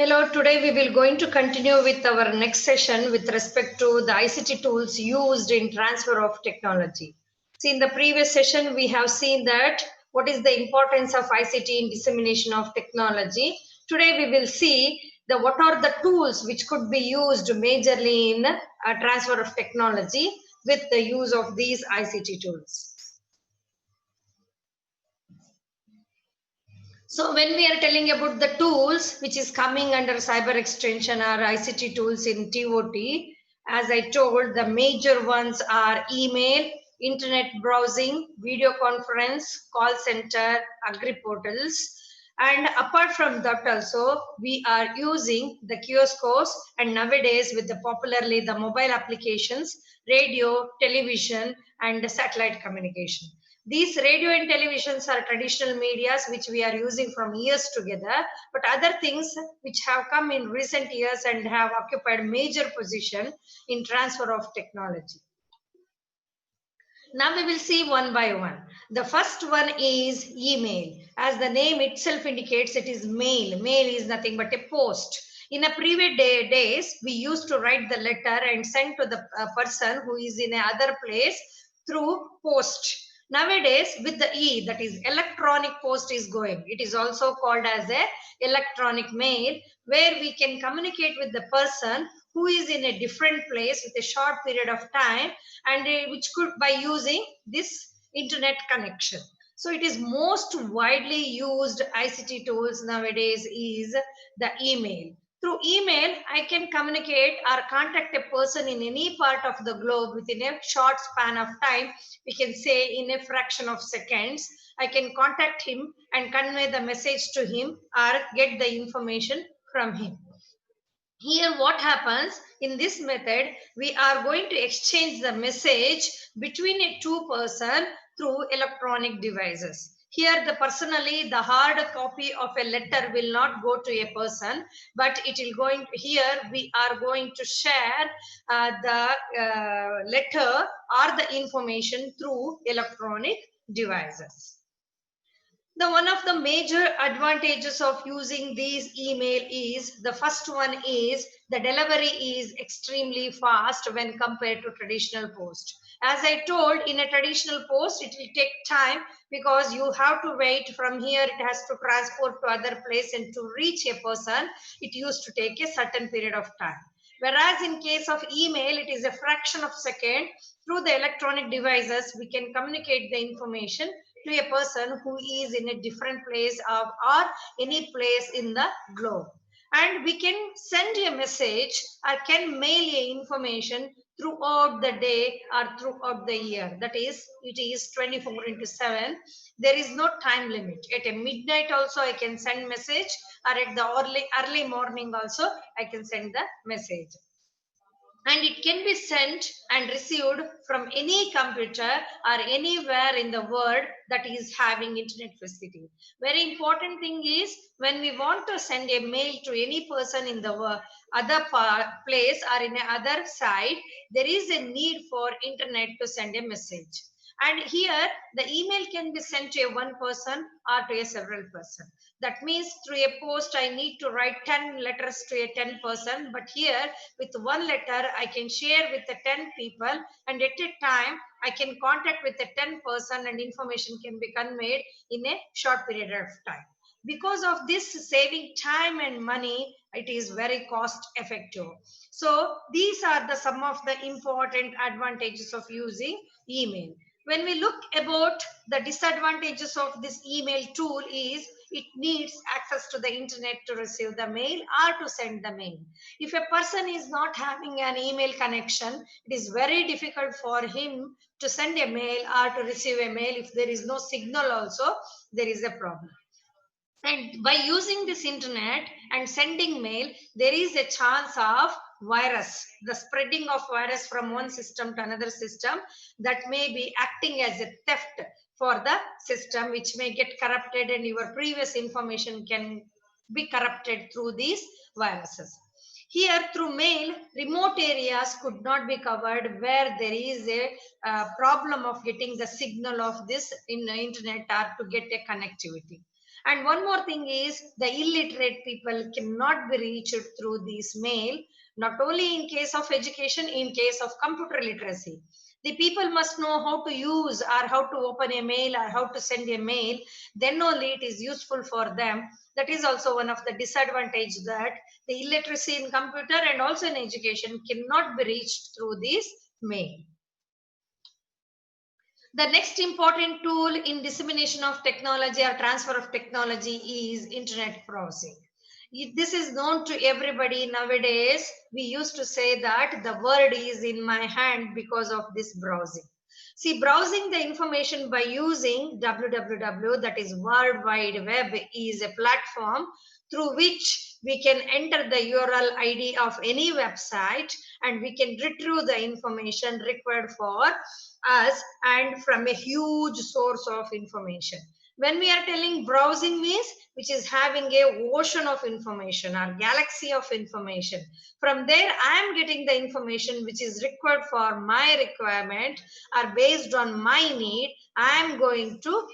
Hello, today we will going to continue with our next session with respect to the ICT tools used in transfer of technology. See, in the previous session, we have seen that what is the importance of ICT in dissemination of technology. Today we will see the what are the tools which could be used majorly in transfer of technology with the use of these ICT tools. So when we are telling about the tools which is coming under cyber extension or ICT tools in TOT, as I told, the major ones are email, internet browsing, video conference, call center, agri portals. And apart from that also, we are using the kiosks and nowadays with the popularly the mobile applications, radio, television and satellite communication. These radio and televisions are traditional medias which we are using from years together, but other things which have come in recent years and have occupied major position in transfer of technology. Now we will see one by one. The first one is email. As the name itself indicates, it is mail. Mail is nothing but a post. In a previous days, we used to write the letter and send to the person who is in another place through post. Nowadays, with the E, that is electronic post is going. It is also called as a electronic mail, where we can communicate with the person who is in a different place with a short period of time and which could by using this internet connection. So it is most widely used ICT tools nowadays is the email. Through email, I can communicate or contact a person in any part of the globe within a short span of time. We can say in a fraction of seconds, I can contact him and convey the message to him or get the information from him. Here what happens in this method, we are going to exchange the message between a two person through electronic devices. Here the personally the hard copy of a letter will not go to a person, but it will going here we are going to share the letter or the information through electronic devices. The one of the major advantages of using these email is the first one is the delivery is extremely fast when compared to traditional post. As I told, in a traditional post it will take time because you have to wait from here, it has to transport to other place and to reach a person it used to take a certain period of time. Whereas in case of email it is a fraction of second. Through the electronic devices we can communicate the information to a person who is in a different place of or any place in the globe, and we can send a message or can mail a information throughout the day or throughout the year. That is, it is 24/7. There is no time limit. At a midnight also I can send message, or at the early morning also I can send the message, and it can be sent and received from any computer or anywhere in the world that is having internet facility. Very important thing is when we want to send a mail to any person in the other place or in another side, there is a need for internet to send a message. And here the email can be sent to a one person or to a several person. That means through a post I need to write 10 letters to a 10 person, but here with one letter I can share with the 10 people, and at a time I can contact with the 10 person and information can be conveyed in a short period of time. Because of this saving time and money, it is very cost effective. So these are the some of the important advantages of using email. When we look about the disadvantages of this email tool is it needs access to the internet to receive the mail or to send the mail. If a person is not having an email connection, it is very difficult for him to send a mail or to receive a mail. If there is no signal also, there is a problem. And by using this internet and sending mail, there is a chance of virus, the spreading of virus from one system to another system that may be acting as a theft for the system, which may get corrupted and your previous information can be corrupted through these viruses. Here through mail, remote areas could not be covered where there is a problem of getting the signal of this in the internet or to get a connectivity. And one more thing is the illiterate people cannot be reached through this mail, not only in case of education, in case of computer literacy. The people must know how to use or how to open a mail or how to send a mail, then only it is useful for them. That is also one of the disadvantage, that the illiteracy in computer and also in education cannot be reached through this mail. The next important tool in dissemination of technology or transfer of technology is internet browsing. This is known to everybody nowadays. We used to say that the world is in my hand because of this browsing. See, browsing the information by using www, that is World Wide Web, is a platform through which we can enter the URL ID of any website and we can retrieve the information required for us and from a huge source of information. When we are telling browsing means, which is having a ocean of information or galaxy of information. From there, I am getting the information which is required for my requirement or based on my need. I am going to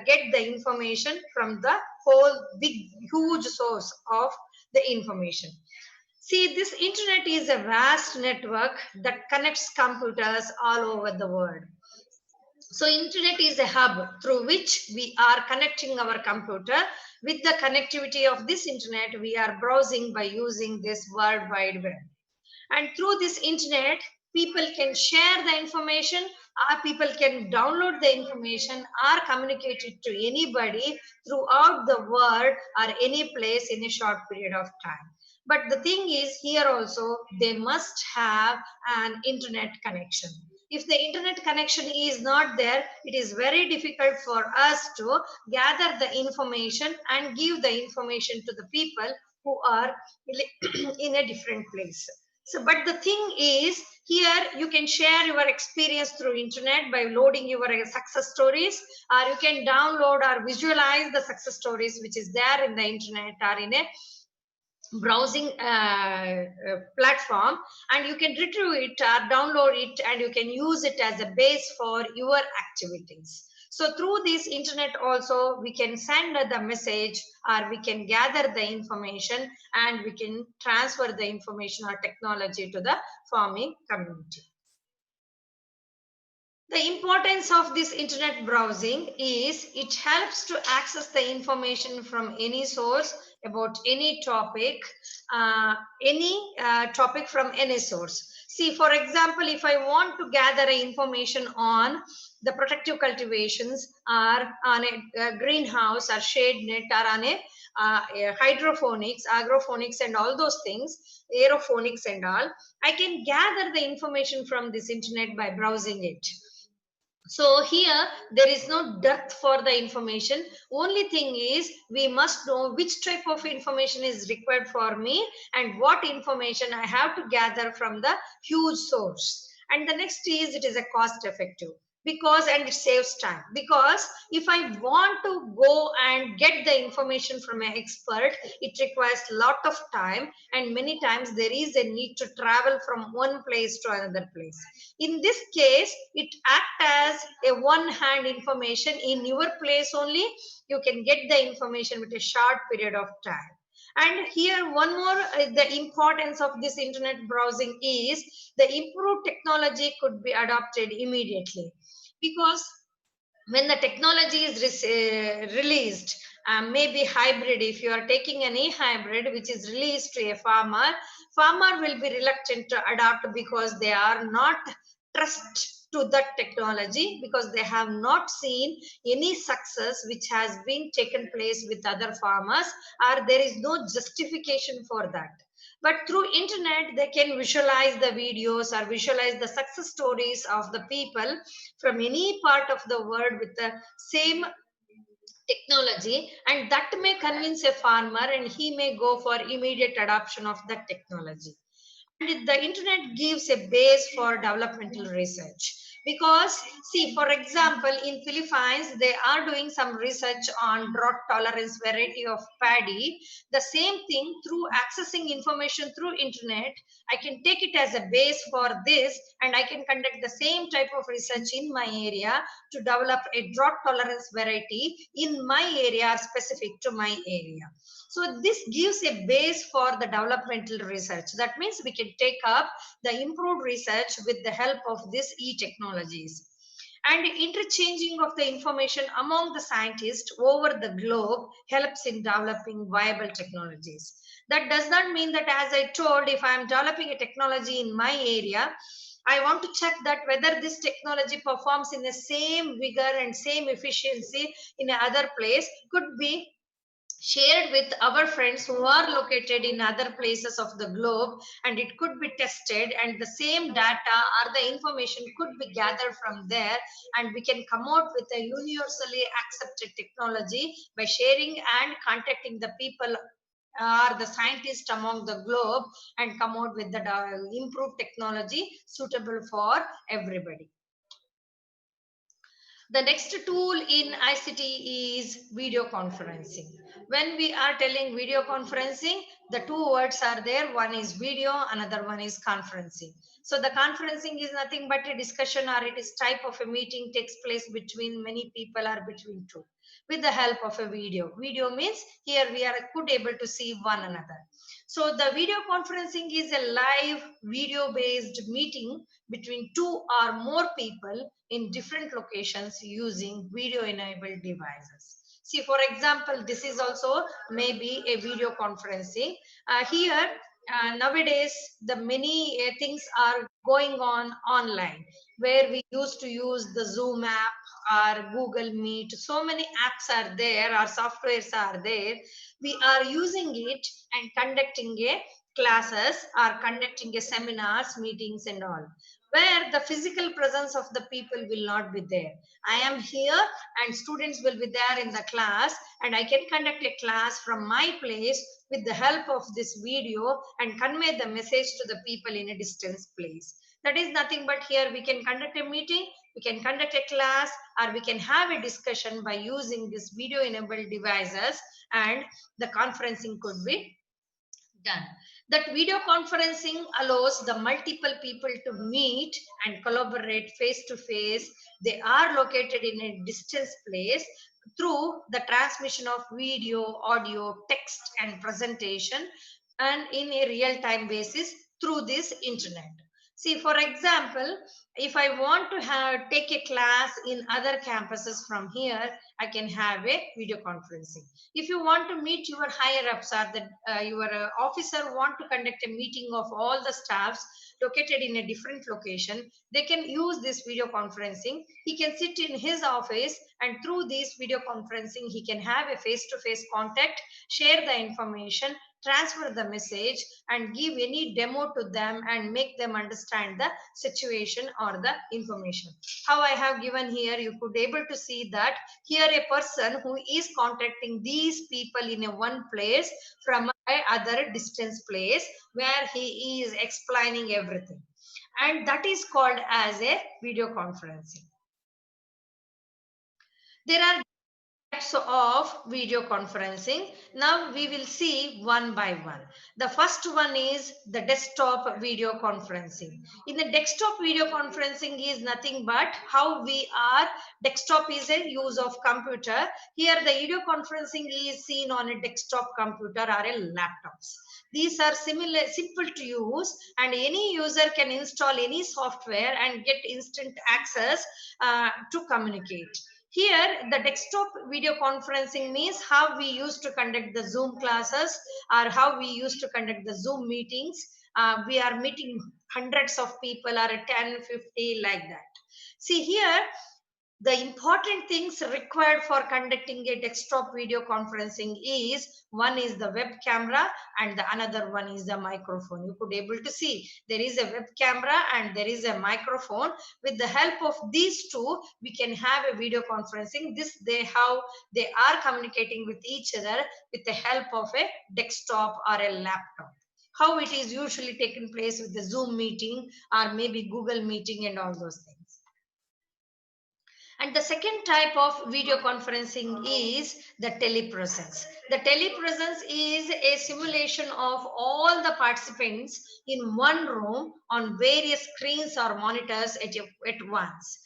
get the information from the whole big, huge source of the information. See, this internet is a vast network that connects computers all over the world. So internet is a hub through which we are connecting our computer. With the connectivity of this internet, we are browsing by using this World Wide Web. And through this internet, people can share the information, or people can download the information or communicate it to anybody throughout the world or any place in a short period of time. But the thing is, here also, they must have an internet connection. If the internet connection is not there, it is very difficult for us to gather the information and give the information to the people who are in a different place. So, but the thing is, here you can share your experience through internet by loading your success stories, or you can download or visualize the success stories which is there in the internet or in a browsing platform, and you can retrieve it or download it and you can use it as a base for your activities. So through this internet also we can send the message or we can gather the information and we can transfer the information or technology to the farming community. The importance of this internet browsing is it helps to access the information from any source about any topic, topic from any source. See, for example, if I want to gather information on the protective cultivations or on a greenhouse or shade net or on a hydroponics, agroponics and all those things, aeroponics and all, I can gather the information from this internet by browsing it. So here there is no depth for the information. Only thing is we must know which type of information is required for me and what information I have to gather from the huge source. And the next is it is a cost effective because and it saves time, because if I want to go and get the information from an expert, it requires a lot of time and many times there is a need to travel from one place to another place. In this case, it acts as a one-hand information in your place only. You can get the information with a short period of time. And here one more, the importance of this internet browsing is the improved technology could be adopted immediately, because when the technology is released, maybe hybrid, if you are taking any hybrid which is released to a farmer will be reluctant to adopt because they are not trust to that technology, because they have not seen any success which has been taken place with other farmers, or there is no justification for that. But through internet they can visualize the videos or visualize the success stories of the people from any part of the world with the same technology, and that may convince a farmer and he may go for immediate adoption of that technology. And the internet gives a base for developmental research. Because see, for example, in Philippines they are doing some research on drought tolerance variety of paddy. The same thing, through accessing information through internet, I can take it as a base for this, and I can conduct the same type of research in my area to develop a drought tolerance variety in my area, specific to my area. So this gives a base for the developmental research. That means we can take up the improved research with the help of these e-technologies. And interchanging of the information among the scientists over the globe helps in developing viable technologies. That does not mean that, as I told, if I am developing a technology in my area, I want to check that whether this technology performs in the same vigor and same efficiency in another place, could be shared with our friends who are located in other places of the globe, and it could be tested, and the same data or the information could be gathered from there, and we can come out with a universally accepted technology by sharing and contacting the people or the scientists among the globe, and come out with the improved technology suitable for everybody. The next tool in ICT is video conferencing. When we are telling video conferencing, the two words are there. One is video, another one is conferencing. So the conferencing is nothing but a discussion, or it is type of a meeting takes place between many people or between two with the help of a video. Video means here we are good able to see one another. So the video conferencing is a live video based meeting between two or more people in different locations using video enabled devices. See, for example, this is also maybe a video conferencing. Here, nowadays, the many things are going on online, where we used to use the Zoom app or Google Meet. So many apps are there, or softwares are there. We are using it and conducting a classes, or conducting a seminars, meetings and all, where the physical presence of the people will not be there. I am here and students will be there in the class, and I can conduct a class from my place with the help of this video and convey the message to the people in a distance place. That is nothing but, here we can conduct a meeting, we can conduct a class, or we can have a discussion by using this video enabled devices, and the conferencing could be done. That video conferencing allows the multiple people to meet and collaborate face to face. They are located in a distance place, through the transmission of video, audio, text, and presentation, and in a real time basis through this internet. See, for example, if I want to take a class in other campuses from here, I can have a video conferencing. If you want to meet your higher ups, or the your officer want to conduct a meeting of all the staffs located in a different location, they can use this video conferencing. He can sit in his office, and through this video conferencing he can have a face to face contact, share the information, transfer the message, and give any demo to them, and make them understand the situation or the information. How I have given here, you could able to see that here a person who is contacting these people in a one place from a other distance place, where he is explaining everything, and that is called as a video conferencing. There are types of video conferencing. Now we will see one by one. The first one is the desktop video conferencing. In the desktop video conferencing is nothing but how we are, desktop is a use of computer. Here the video conferencing is seen on a desktop computer or a laptops. These are similar, simple to use, and any user can install any software and get instant access to communicate. Here, the desktop video conferencing means how we used to conduct the Zoom classes, or how we used to conduct the Zoom meetings. We are meeting hundreds of people, or 10, 50, like that. See here, the important things required for conducting a desktop video conferencing is, one is the web camera, and the another one is the microphone. You could able to see there is a web camera and there is a microphone. With the help of these two, we can have a video conferencing. This they how they are communicating with each other with the help of a desktop or a laptop. How it is usually taken place with the Zoom meeting, or maybe Google meeting and all those things. And the second type of video conferencing is the telepresence. The telepresence is a simulation of all the participants in one room on various screens or monitors at once.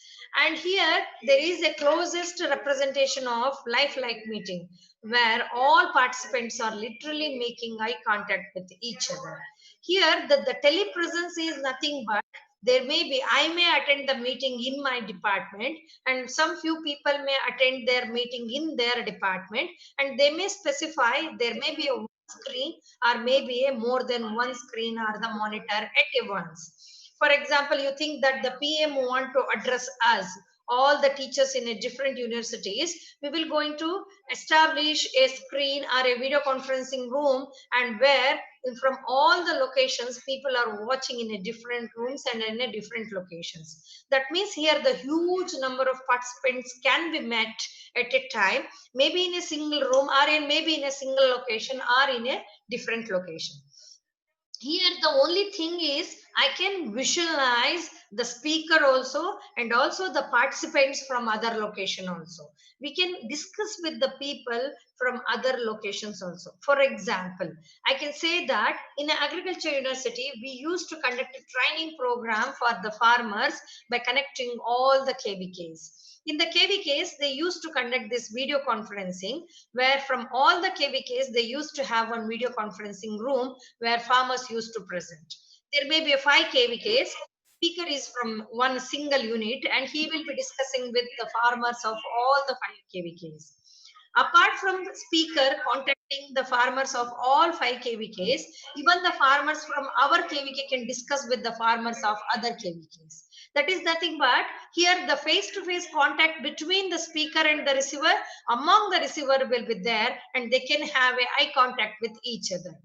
And here there is a closest representation of lifelike meeting where all participants are literally making eye contact with each other. Here the telepresence is nothing but there may be, I may attend the meeting in my department and some few people may attend their meeting in their department, and they may specify there may be a one screen or maybe a more than one screen or the monitor at a once. For example, you think that the PM want to address us, all the teachers in a different universities, we will going to establish a screen or a video conferencing room, and where from all the locations people are watching in a different rooms and in a different locations. That means here the huge number of participants can be met at a time, maybe in a single room or in maybe in a single location or in a different location. Here the only thing is I can visualize the speaker also and also the participants from other location also. We can discuss with the people from other locations also. For example, I can say that in an agriculture university we used to conduct a training program for the farmers by connecting all the kvks. In the kvks they used to conduct this video conferencing, where from all the kvks they used to have one video conferencing room where farmers used to present. There may be a 5 kvks. Speaker is from one single unit and he will be discussing with the farmers of all the 5 kvks. Apart from the speaker contacting the farmers of all 5 kvks, even the farmers from our kvk can discuss with the farmers of other kvks. That is nothing but here the face-to-face contact between the speaker and the receiver, among the receiver will be there and they can have a eye contact with each other.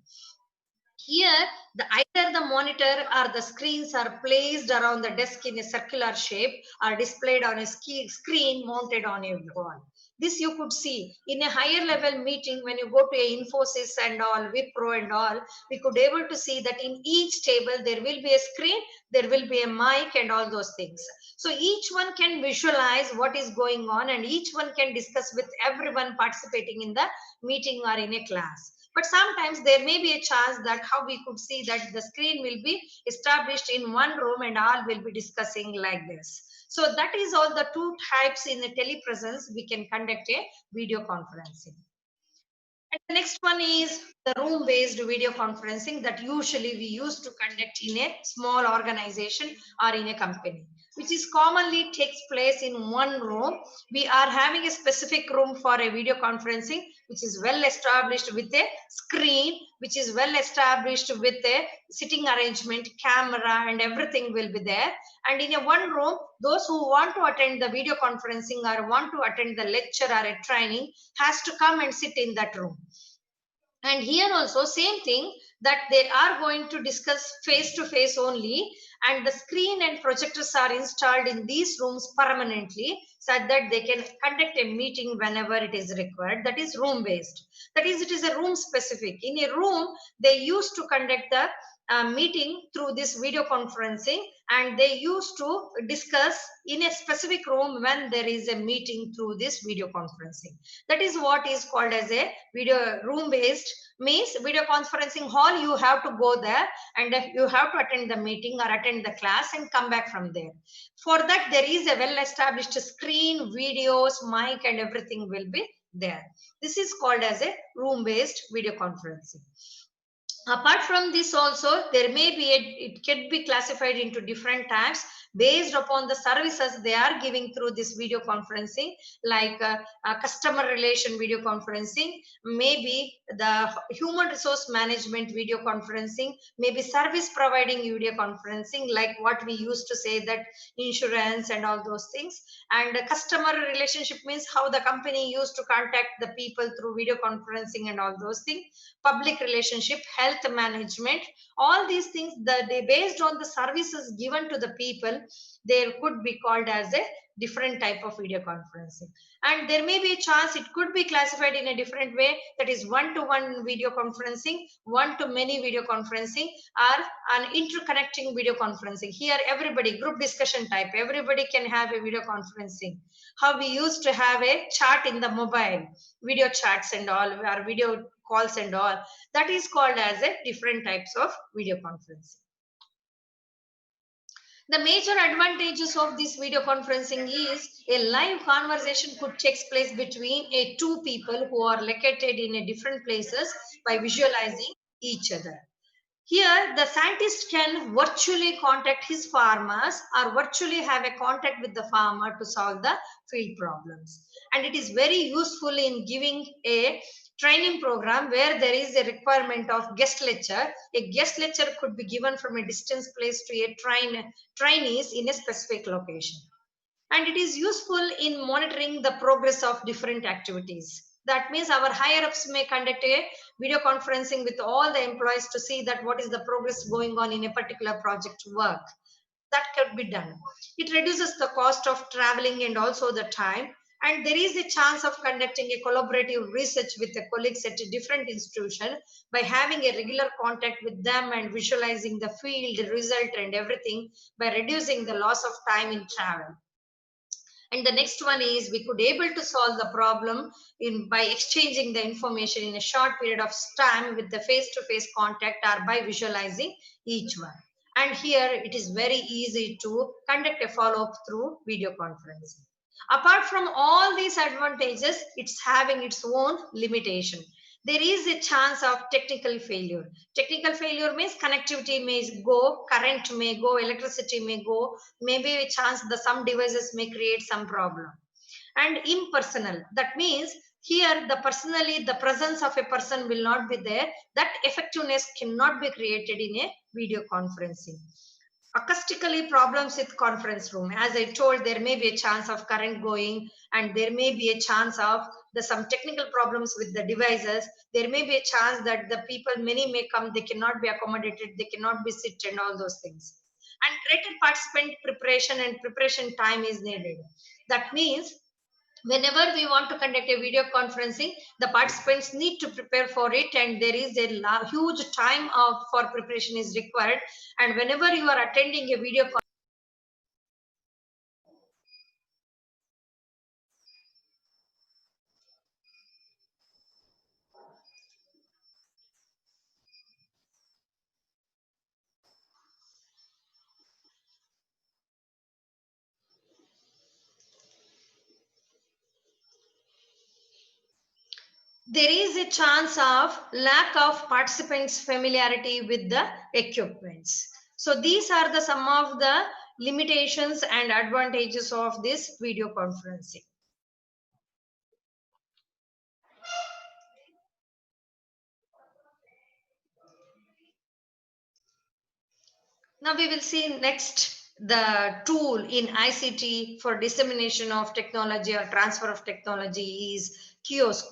Here, either the monitor or the screens are placed around the desk in a circular shape or displayed on a screen mounted on a wall. This you could see in a higher level meeting when you go to a Infosys and all, Wipro and all, we could able to see that in each table there will be a screen, there will be a mic and all those things. So each one can visualize what is going on and each one can discuss with everyone participating in the meeting or in a class. But sometimes there may be a chance that how we could see that the screen will be established in one room and all will be discussing like this. So that is all the two types in the telepresence we can conduct a video conferencing. And the next one is the room-based video conferencing that usually we used to conduct in a small organization or in a company, which is commonly takes place in one room. We are having a specific room for a video conferencing, which is well established with a screen, which is well established with a sitting arrangement, camera, and everything will be there. And in a one room, those who want to attend the video conferencing or want to attend the lecture or a training has to come and sit in that room. And here also same thing, that they are going to discuss face to face only, and the screen and projectors are installed in these rooms permanently so that they can conduct a meeting whenever it is required. That is room based. That is, it is a room specific. In a room they used to conduct the meeting through this video conferencing, and they used to discuss in a specific room when there is a meeting through this video conferencing. That is what is called as a video room based. Means video conferencing hall, you have to go there and you have to attend the meeting or attend the class and come back from there. For that there is a well established screen, videos, mic and everything will be there. This is called as a room based video conferencing. Apart from this also, there may be it can be classified into different types based upon the services they are giving through this video conferencing, like customer relation video conferencing, maybe the human resource management video conferencing, maybe service providing video conferencing, like what we used to say that insurance and all those things. And customer relationship means how the company used to contact the people through video conferencing and all those things. Public relationship, health management, all these things that they based on the services given to the people, there could be called as a different type of video conferencing. And there may be a chance it could be classified in a different way, that is one-to-one video conferencing, one-to-many video conferencing, or an interconnecting video conferencing. Here everybody, group discussion type, everybody can have a video conferencing. How we used to have a chat in the mobile, video chats and all, or video calls and all, that is called as a different types of video conferencing. The major advantages of this video conferencing is a live conversation could take place between two people who are located in a different places by visualizing each other. Here, the scientist can virtually contact his farmers or virtually have a contact with the farmer to solve the field problems. And it is very useful in giving a training program where there is a requirement of guest lecture. A guest lecture could be given from a distance place to a trainees in a specific location. And it is useful in monitoring the progress of different activities. That means our higher ups may conduct a video conferencing with all the employees to see that what is the progress going on in a particular project work. That could be done. It reduces the cost of traveling and also the time. And there is a chance of conducting a collaborative research with the colleagues at a different institution by having a regular contact with them and visualizing the field, the result and everything, by reducing the loss of time in travel. And the next one is we could able to solve the problem by exchanging the information in a short period of time with the face-to-face contact or by visualizing each one. And here it is very easy to conduct a follow-up through video conferencing. Apart from all these advantages, it's having its own limitation. There is a chance of technical failure. Technical failure means connectivity may go, current may go, electricity may go, maybe a chance that some devices may create some problem. And impersonal, that means here the presence of a person will not be there. That effectiveness cannot be created in a video conferencing. Acoustically problems with conference room. As I told, there may be a chance of current going and there may be a chance of some technical problems with the devices. There may be a chance that the people, many may come, they cannot be accommodated, they cannot be sit and all those things. And greater participant preparation and preparation time is needed. That means whenever we want to conduct a video conferencing, the participants need to prepare for it and there is a huge time for preparation is required. And whenever you are attending a video there is a chance of lack of participants' familiarity with the equipments. So these are some of the limitations and advantages of this video conferencing. Now we will see next the tool in ICT for dissemination of technology or transfer of technology is Kiosk.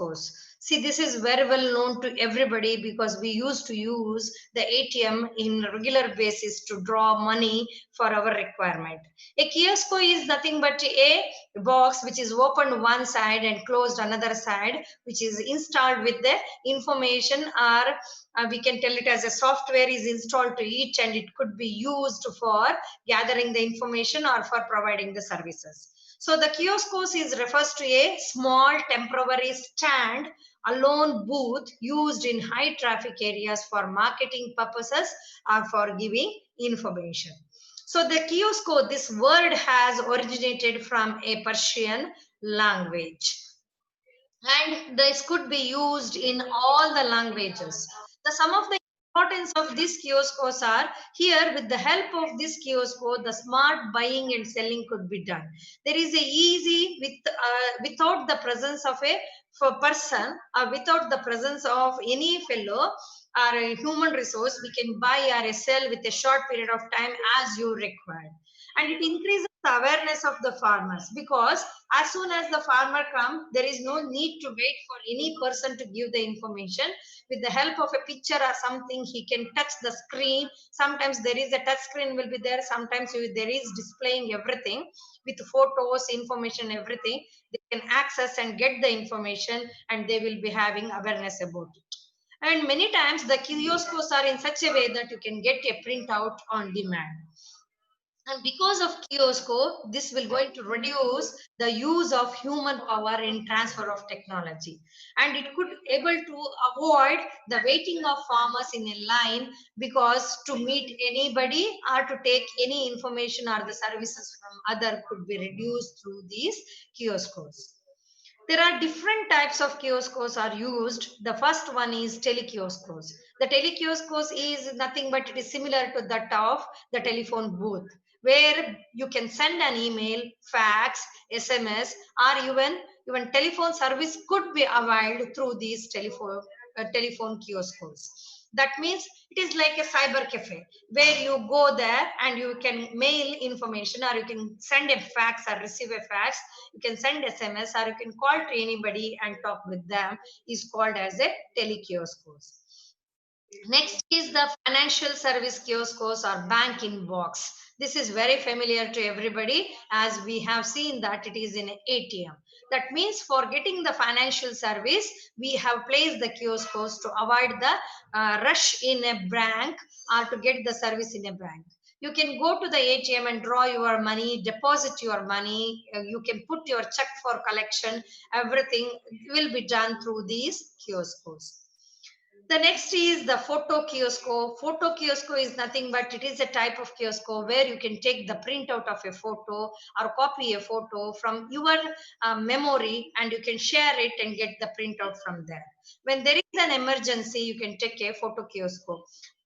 See, this is very well known to everybody because we used to use the ATM in regular basis to draw money for our requirement. A kiosk is nothing but a box which is opened one side and closed another side, which is installed with the information, or we can tell it as a software is installed to it, and it could be used for gathering the information or for providing the services. So the kiosk refers to a small temporary stand alone booth used in high traffic areas for marketing purposes or for giving information. So the kiosk, this word has originated from a Persian language. And this could be used in all the languages. Some of the importance of this kiosks are here. With the help of this kiosk, the smart buying and selling could be done. There is a easy without the presence of a person or without the presence of any fellow or a human resource, we can buy or sell with a short period of time as you require. and it increases the awareness of the farmers, because as soon as the farmer comes, there is no need to wait for any person to give the information. With the help of a picture or something, he can touch the screen. Sometimes there is a touch screen will be there, sometimes there is displaying everything with photos, information, everything. They can access and get the information, and they will be having awareness about it. And many times the kiosks are in such a way that you can get a printout on demand. And because of Kiosko, this will going to reduce the use of human power in transfer of technology. And it could able to avoid the waiting of farmers in a line, because to meet anybody or to take any information or the services from other could be reduced through these kiosks. There are different types of kiosks are used. The first one is telekiosks. The telekiosks is nothing but it is similar to that of the telephone booth, where you can send an email, fax, SMS, or even telephone service could be availed through these telephone kiosks. That means it is like a cyber cafe, where you go there and you can mail information, or you can send a fax or receive a fax, you can send SMS, or you can call to anybody and talk with them, is called as a telekiosks. Next is the financial service kiosks or bank in box. This is very familiar to everybody, as we have seen that it is in ATM. That means for getting the financial service, we have placed the kiosks to avoid the rush in a bank, or to get the service in a bank. You can go to the ATM and draw your money, deposit your money, you can put your check for collection, everything will be done through these kiosks. The next is the photo kiosk. Photo kiosk is nothing but it is a type of kiosk where you can take the printout of a photo or copy a photo from your memory, and you can share it and get the printout from there. When there is an emergency, you can take a photo kiosk.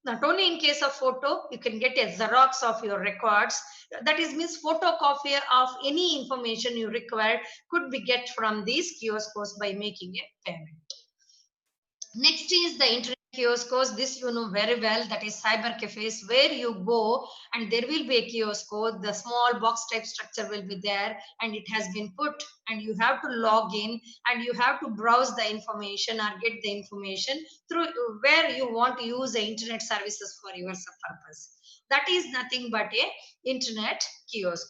Not only in case of photo, you can get a Xerox of your records. That is means photocopy of any information you require could be get from these kiosks by making a payment. Next is the internet kiosks. This you know very well. That is cyber cafes, where you go and there will be a kiosk. The small box type structure will be there, and it has been put, and you have to log in and you have to browse the information or get the information through where you want to use the internet services for your purpose. That is nothing but a internet kiosk.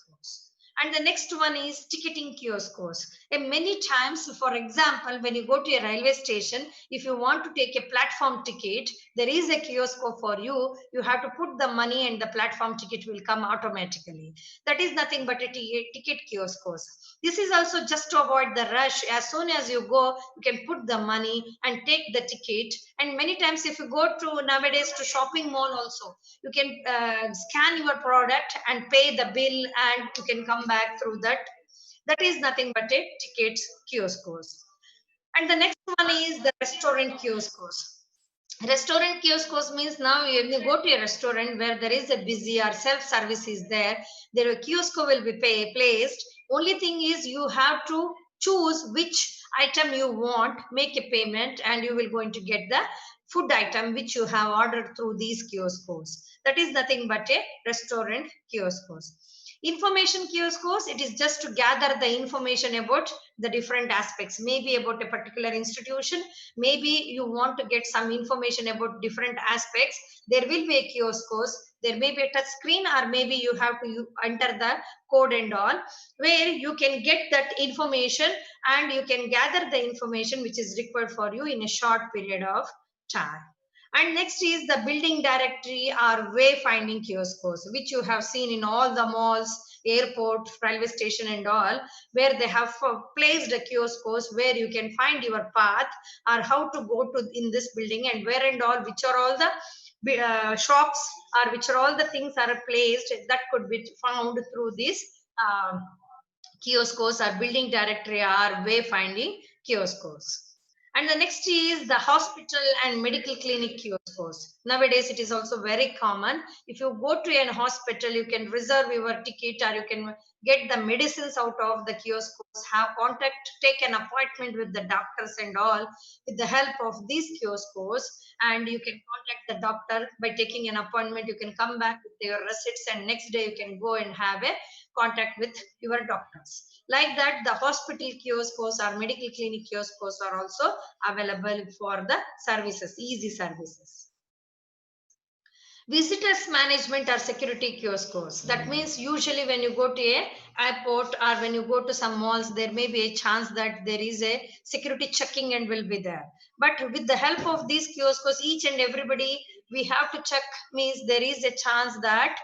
And the next one is ticketing kiosks. And many times, for example, when you go to a railway station, if you want to take a platform ticket, there is a kiosk for you. You have to put the money and the platform ticket will come automatically. That is nothing but a ticket kiosks. This is also just to avoid the rush. As soon as you go, you can put the money and take the ticket. And many times, if you go to nowadays to shopping mall also, you can scan your product and pay the bill, and you can come back through that. That is nothing but a ticket kiosks. And the next one is the restaurant kiosks. Restaurant kiosks means now when you go to a restaurant where there is a busy or self-service is there a kiosk will be placed. Only thing is you have to choose which item you want, make a payment, and you will going to get the food item which you have ordered through these kiosks. That is nothing but a restaurant kiosks. Information kiosks, it is just to gather the information about the different aspects, maybe about a particular institution, maybe you want to get some information about different aspects. There will be a kiosks, there may be a touch screen, or maybe you have to enter the code and all, where you can get that information and you can gather the information which is required for you in a short period of time. And next is the building directory or wayfinding kiosks, which you have seen in all the malls, airport, railway station, and all, where they have placed a kiosks where you can find your path or how to go to in this building, and where and all, which are all the shops or which are all the things are placed that could be found through these kiosks or building directory or wayfinding kiosks. And the next is the hospital and medical clinic kiosks. Nowadays, it is also very common. If you go to an hospital, you can reserve your ticket or you can get the medicines out of the kiosks, have contact, take an appointment with the doctors and all with the help of these kiosks. And you can contact the doctor by taking an appointment. You can come back with your receipts, and next day you can go and have a contact with your doctors. Like that, the hospital kiosks or medical clinic kiosks are also available for the services, easy services. Visitors management or security kiosks. That means usually when you go to a airport or when you go to some malls, there may be a chance that there is a security checking and will be there. But with the help of these kiosks, each and everybody we have to check, means there is a chance that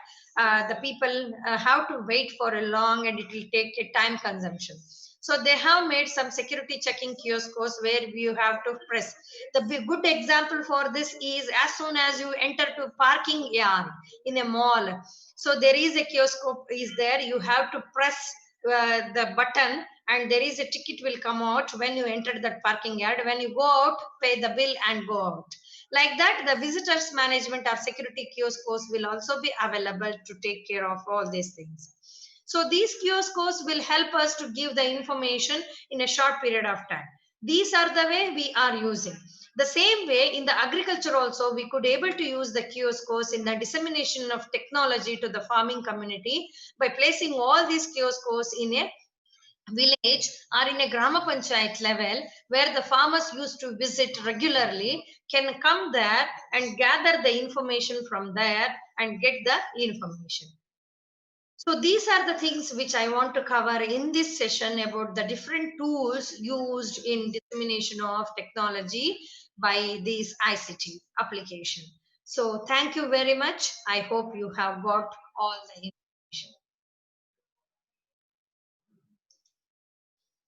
the people have to wait for a long and it will take a time consumption. So they have made some security checking kiosks where you have to press. The good example for this is as soon as you enter to parking yard in a mall. So there is a kiosk is there. You have to press the button and there is a ticket will come out when you enter that parking yard. When you go out, pay the bill and go out. Like that, the visitors management or security kiosks will also be available to take care of all these things. So these kiosks will help us to give the information in a short period of time. These are the way we are using. The same way in the agriculture also, we could able to use the kiosks in the dissemination of technology to the farming community by placing all these kiosks in a village or in a grama panchayat level where the farmers used to visit regularly can come there and gather the information from there and get the information. So these are the things which I want to cover in this session about the different tools used in dissemination of technology by these ICT application. So thank you very much. I hope you have got all the